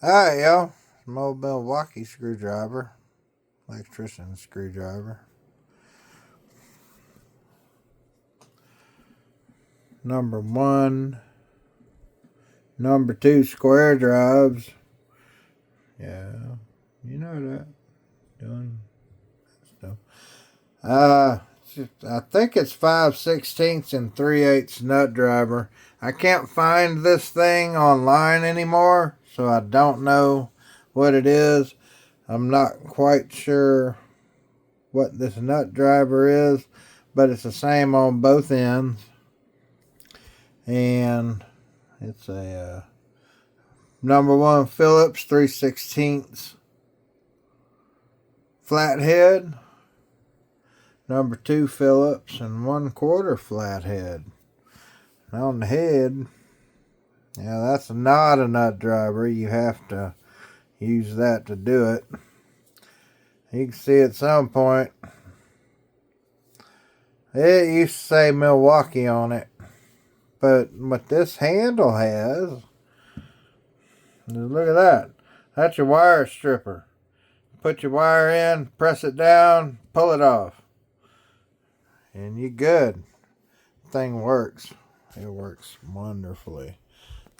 Alright, y'all. Some old Milwaukee screwdriver. Electrician screwdriver. Number 1. Number 2 square drives. Yeah, you know that. Doing stuff. I think it's 5/16 and 3/8 nut driver. I can't find this thing online anymore, so I don't know what it is. I'm not quite sure what this nut driver is, but it's the same on both ends. And it's a number 1 Phillips 3/16 flathead. Number 2 Phillips and 1/4 flathead. On the head, yeah, that's not a nut driver. You have to use that to do it. You can see at some point, it used to say Milwaukee on it. But what this handle has, look at that. That's your wire stripper. Put your wire in, press it down, pull it off. And you're good. The thing works. It works wonderfully.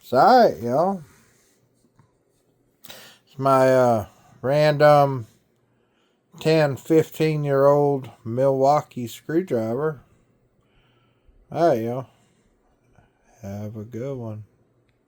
So, alright, y'all. It's my random 10-15-year-old Milwaukee screwdriver. Alright, y'all. Have a good one.